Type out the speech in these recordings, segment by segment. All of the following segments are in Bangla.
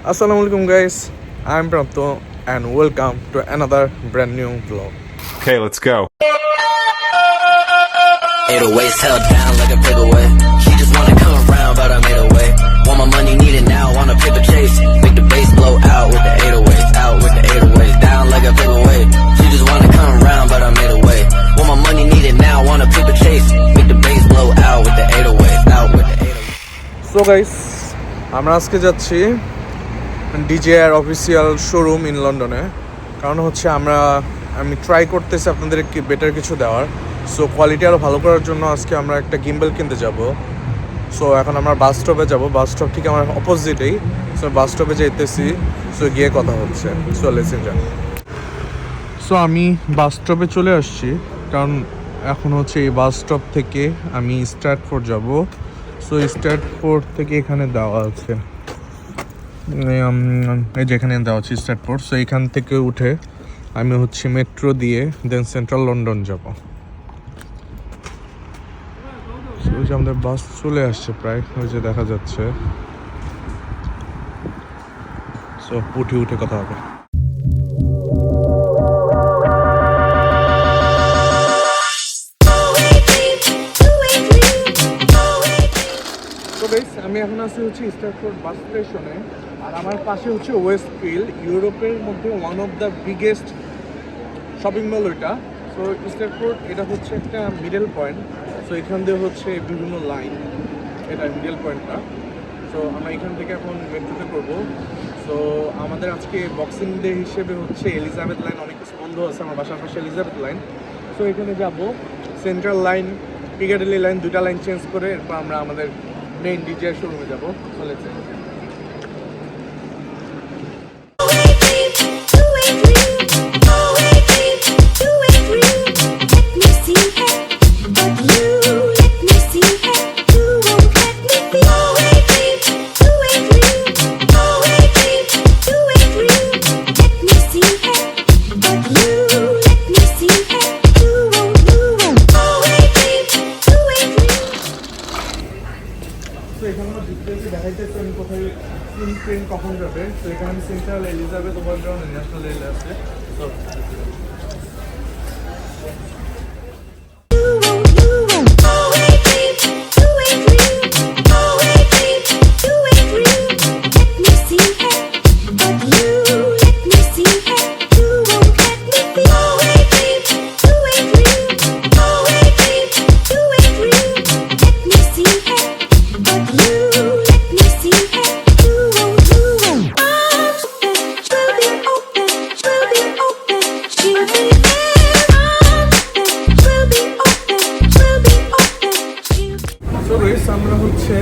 Assalamualaikum guys, I'm Pranto and welcome to another brand new vlog. Okay, let's go. 808s held down like a paperweight. She just wanna come around, but I made a way. Want my money, need it now, want a paper chase. Make the bass blow out with the 808s, out with the 808s, down like a paperweight. She just wanna come around, but I made a way. Want my money, need it now, want a paper chase. Make the bass blow out with the 808s, out with the 808s. So guys, আমরা আজকে যাচ্ছি DJI অফিসিয়াল শোরুম ইন লন্ডনে। কারণ হচ্ছে আমি ট্রাই করতেছি আপনাদের বেটার কিছু দেওয়ার। সো কোয়ালিটি আরও ভালো করার জন্য আজকে আমরা একটা গিম্বল কিনতে যাব। সো এখন আমরা বাস স্টপে যাব, বাস স্টপ ঠিক আমার অপোজিটেই। সো বাস স্টপে যেতেছি, সো গিয়ে কথা হচ্ছে। So let's enjoy. সো আমি বাস স্টপে চলে আসছি, কারণ এখন হচ্ছে এই বাস স্টপ থেকে আমি স্ট্র্যাটফোর্ড যাব। সো স্ট্র্যাটফোর্ড থেকে এখানে দেওয়া আছে, এই যেখানে দেওয়া আছে স্ট্র্যাটফোর্ড। সো এখান থেকে উঠে আমি হচ্ছে মেট্রো দিয়ে দেন সেন্ট্রাল লন্ডন যাব। ওই যে আমাদের বাস চলে আসছে প্রায়, ওই যে দেখা যাচ্ছে। সো উঠে কথা হবে। আমি এখন আছি হচ্ছে স্ট্র্যাটফোর্ড বাস স্টেশনে, আর আমার পাশে হচ্ছে ওয়েস্টফিল্ড, ইউরোপের মধ্যে one of the biggest shopping mall ওইটা। সো স্ট্র্যাটফোর্ড এটা হচ্ছে একটা মিডল পয়েন্ট। সো এখান দিয়ে হচ্ছে বিভিন্ন লাইন, এটা মিডল পয়েন্টটা। সো আমরা এখান থেকে এখন মেট্রোতে করবো। সো আমাদের আজকে বক্সিং ডে হিসেবে হচ্ছে এলিজাবেথ লাইন অনেক কিছু বন্ধ আছে, আমার বাসার পাশে এলিজাবেথ লাইন। সো এখানে যাব, সেন্ট্রাল লাইন, পিকাডিলি লাইন, দুটা লাইন চেঞ্জ করে এরপর আমরা আমাদের মেইন DJI শোরুমে যাবো। চলেছে দেখাইতেছে আমি কোথায় ট্রেন কখন যাবে। তো এখানে central Elizabeth overground national rail আছে। তো আমরা হচ্ছে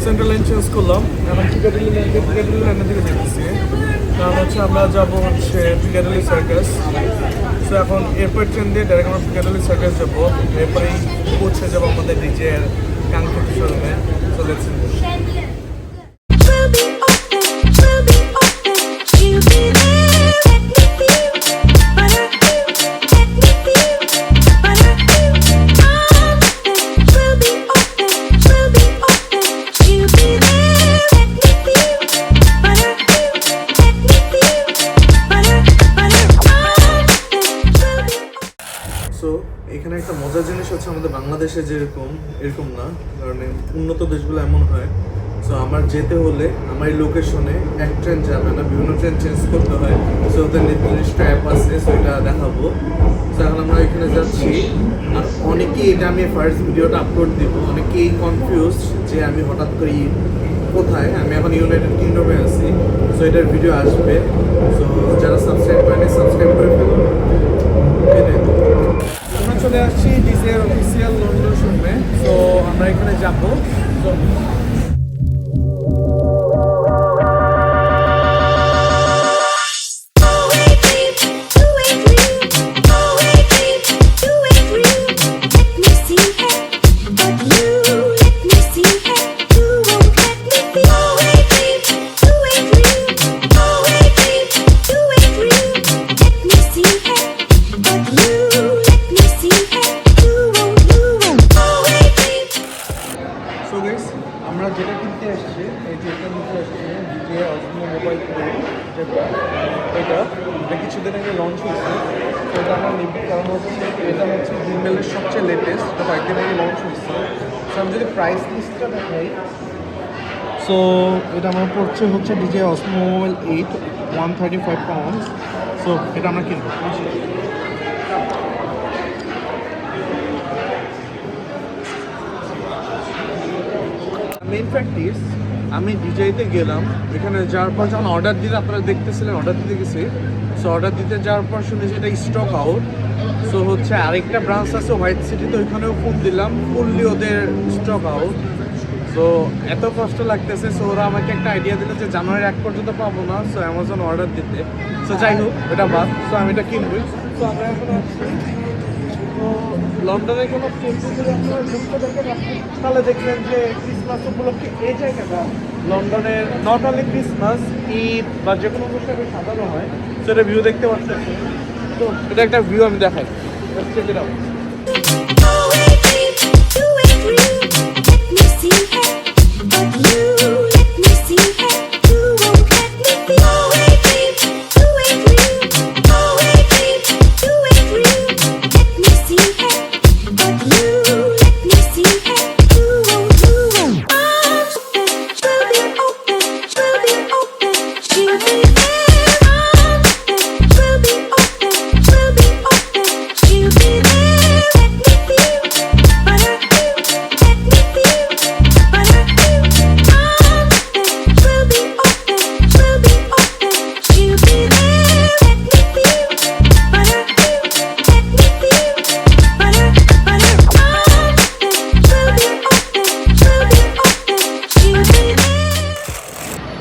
সেন্ট্রাল লাইন চেঞ্জ করলাম, এখন পিকাডিলি লাইনের দিকে যেতেছি। কারণ হচ্ছে আমরা যাবো হচ্ছে পিকাডিলি সার্কাস। সো এখন এরপর ট্রেন দিয়ে ডাইরেক্ট আমরা পিকাডিলি সার্কাস যাবো, এরপরেই পৌঁছে যাবো আমাদের DJI কাঙ্ক্ষিত শোরুমে। সো লেটস এখানে একটা মজার জিনিস হচ্ছে, আমাদের বাংলাদেশে এরকম না, কারণ উন্নত দেশগুলো এমন হয়। সো আমার যেতে হলে আমার এই লোকেশনে এক ট্রেন যাবে না, বিভিন্ন ট্রেন চেঞ্জ করতে হয়। সো ওদের নির্দিষ্ট অ্যাপ আছে, সো এটা দেখাবো। সো এখন আমরা এখানে যাচ্ছি, আর অনেকেই, এটা আমি ফার্স্ট ভিডিওটা আপলোড দিব, অনেকেই কনফিউজ যে আমি হঠাৎ করে কোথায়। আমি এখন ইউনাইটেড কিংডমে আছি। সো এটার ভিডিও আসবে। সো যারা সাবস্ক্রাইব করেনি সাবস্ক্রাইব করে ফেলুন। আমরা চলে আসছি DJI অফিসিয়াল লন্ডন শোরুমে। সো আমরা এখানে যাবো। যেটা এটা এটা কিছুদিন আগে লঞ্চ হয়েছে। তো এটা আমরা নিব, কারণ হচ্ছে এটা হচ্ছে জিমেলের সবচেয়ে লেটেস্ট, এটা কয়েকদিন আগে লঞ্চ হয়েছে। সো আমি যদি প্রাইস লিস্টটা দেখাই, সো এটা আমার পড়ছে হচ্ছে DJI Osmo Mobile 8 135 pounds। So এটা আমরা কিনবো। মেইন প্র্যাকটিস, আমি ডিজাইতে গেলাম, এখানে যাওয়ার পর যখন অর্ডার দিতে, আপনারা দেখতেছিলেন অর্ডার দিতে গেছি। সো অর্ডার দিতে যাওয়ার পর শুনেছি এটা স্টক আউট। সো হচ্ছে আরেকটা ব্রাঞ্চ আছে হোয়াইট সিটিতে, ওইখানেও ফোন দিলাম, ফুললি ওদের স্টক আউট। সো এত কষ্ট লাগতেছে। সো ওরা আমাকে একটা আইডিয়া দিল যে জানুয়ারি 1 পর্যন্ত পাবো না, সো অ্যামাজন অর্ডার দিতে। সো যাই হোক, ওটা বাদ। সো আমি এটা কিনবই। সো আমরা এখন আসছি তো লন্ডনে কোনো ফেসবুক যদি আপনারা ঢুকতে দেখেন, তাহলে দেখবেন যে ক্রিসমাস উপলক্ষে এই জায়গাটা লন্ডনের নট অনলি ক্রিসমাস, ঈদ বা যে কোনো অনুষ্ঠানে সাজানো হয়। সো এটা ভিউ দেখতে পাচ্ছেন। তো এটা একটা ভিউ আমি দেখাই, check it out.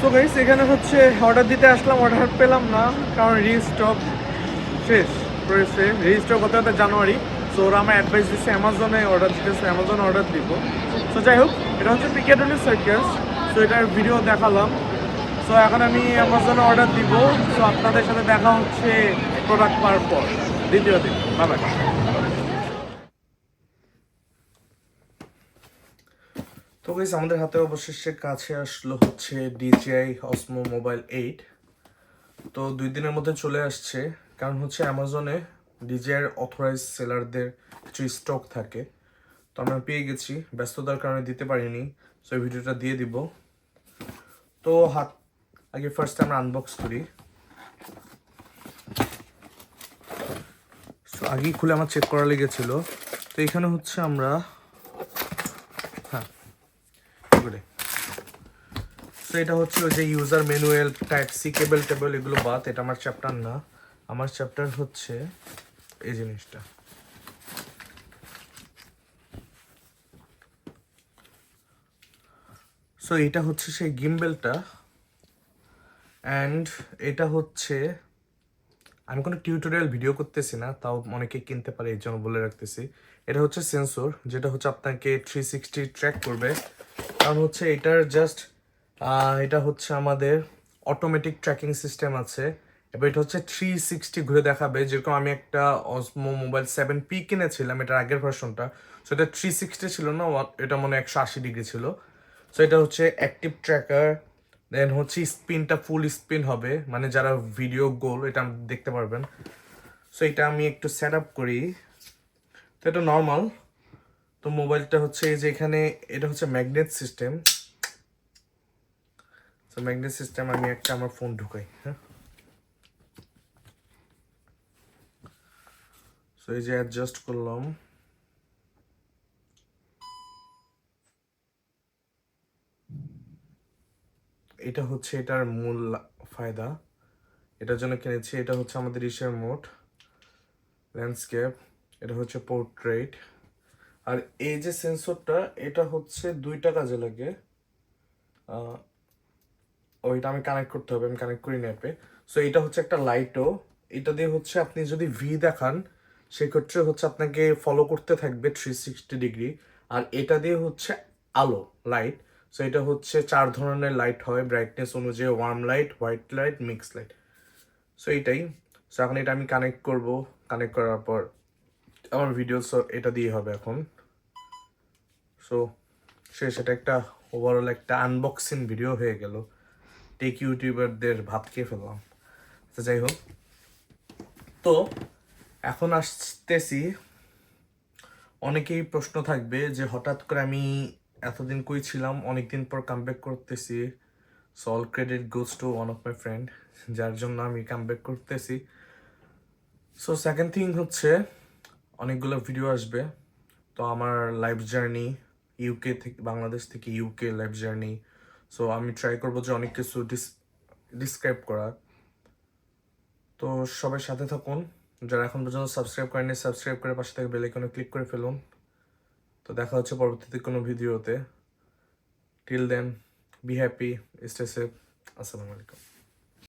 So guys, এখানে হচ্ছে অর্ডার দিতে আসলাম, অর্ডার পেলাম না, কারণ রিস্টক শেষ করেছে। রিস্টক হতে হতে জানুয়ারি। সো ওরা আমার অ্যাডভাইস দিচ্ছে অ্যামাজনে অর্ডার দিতেছে, অ্যামাজনে অর্ডার দিব। সো যাই হোক, এটা হচ্ছে পিকাডলি সার্কাস। সো এটার ভিডিও দেখালাম। সো এখন আমি অ্যামাজনে অর্ডার দিব। সো আপনাদের সাথে দেখা হচ্ছে প্রোডাক্ট পাওয়ার পর, দ্বিতীয় দিন। Bye bye. তো গাইস, আমাদের হাতে অবশেষে কাছে আসলো হচ্ছে DJI Osmo Mobile 8। তো 2 দিনের মধ্যে চলে আসছে, কারণ হচ্ছে অ্যামাজনে DJI অথরাইজ সেলারদের কিছু স্টক থাকে। তো আমরা পেয়ে গেছি, ব্যস্ততার কারণে দিতে পারিনি। সো এই ভিডিওটা দিয়ে দিব। তো আগে ফার্স্ট আমরা আনবক্স করি। সো আগেই খুলে আমার চেক করা লেগেছিল। তো এখানে হচ্ছে আমরা তো এটা হচ্ছে ওই যে user manual, type C cable table, এগুলো বাদ। এটা আমার চ্যাপ্টার না, আমার চ্যাপ্টার হচ্ছে এই জিনিসটা। সো এটা হচ্ছে সেই গিম্বেলটা, অ্যান্ড এটা হচ্ছে, আমি কোনো টিউটোরিয়াল ভিডিও করতেছি না, তাও অনেকে কিনতে পারে, এই জন্য বলে রাখতেছি। এটা হচ্ছে সেন্সর, যেটা হচ্ছে আপনাকে 360 ট্র্যাক করবে। কারণ হচ্ছে এটার জাস্ট এটা হচ্ছে আমাদের অটোমেটিক ট্র্যাকিং সিস্টেম আছে। এবার এটা হচ্ছে 360 ঘুরে দেখাবে। যেরকম আমি একটা অসমো মোবাইল 7P কিনেছিলাম, এটার আগের ভার্সনটা। সো এটা 360 ছিল না, এটা মনে হয় 180 ডিগ্রি ছিল। সো এটা হচ্ছে অ্যাক্টিভ ট্র্যাকার। দেন হচ্ছে স্পিনটা ফুল স্পিন হবে, মানে যারা ভিডিও গোল এটা দেখতে পারবেন। সো এটা আমি একটু সেট আপ করি। তো এটা নর্মাল। তো মোবাইলটা হচ্ছে এই যে এখানে, এটা হচ্ছে ম্যাগনেট সিস্টেম। তো ম্যাগনেট সিস্টেম আমি একটা আমার ফোন ঢুকাই, হ্যাঁ। সো এই যে অ্যাডজাস্ট করলাম। এটা হচ্ছে এটার মূল ফায়দা, এটার জন্য কিনেছি। এটা হচ্ছে আমাদের ইসের মোড, ল্যান্ডস্কেপ। এটা হচ্ছে পোর্ট্রেট। আর এই যে সেন্সরটা, এটা হচ্ছে 2টা কাজে লাগে। ওইটা আমি কানেক্ট করতে হবে, আমি কানেক্ট করি অ্যাপে। সো এটা হচ্ছে একটা লাইটও। এটা দিয়ে হচ্ছে আপনি যদি ভি দেখান, সেক্ষেত্রে হচ্ছে আপনাকে ফলো করতে থাকবে 360 ডিগ্রি। আর এটা দিয়ে হচ্ছে আলো, লাইট। সো এটা হচ্ছে 4 ধরনের লাইট হয় ব্রাইটনেস অনুযায়ী, warm light, white light, mix light. So এইটাই। সো এখন এটা আমি কানেক্ট করব। কানেক্ট করার পর আমার ভিডিও এটা দিয়ে হবে এখন। সো শেষ, এটা একটা ওভারঅল একটা আনবক্সিং ভিডিও হয়ে গেল। টেক ইউটিউবারদের ভাত খেয়ে ফেললাম। তো যাই হোক, তো এখন আসতেছি, অনেকেই প্রশ্ন থাকবে যে হঠাৎ করে আমি এতদিন কই ছিলাম, অনেকদিন পর কামব্যাক করতেছি। So all credit goes to one of my friend, যার জন্য আমি কামব্যাক করতেছি। সো সেকেন্ড থিং হচ্ছে অনেকগুলো ভিডিও আসবে। তো আমার লাইফ জার্নি, ইউকে থেকে বাংলাদেশ থেকে ইউকে লাইফ জার্নি। সো আমি ট্রাই করবো যে অনেক কিছু ডিসক্রাইব করার। তো সবাই সাথে থাকুন, যারা এখন পর্যন্ত সাবস্ক্রাইব করেনি সাবস্ক্রাইব করে পাশে থেকে বেল আইকনে ক্লিক করে ফেলুন। তো দেখা হচ্ছে পরবর্তীতে কোনো ভিডিওতে। Till then, be happy, stay safe, আসসালামু আলাইকুম।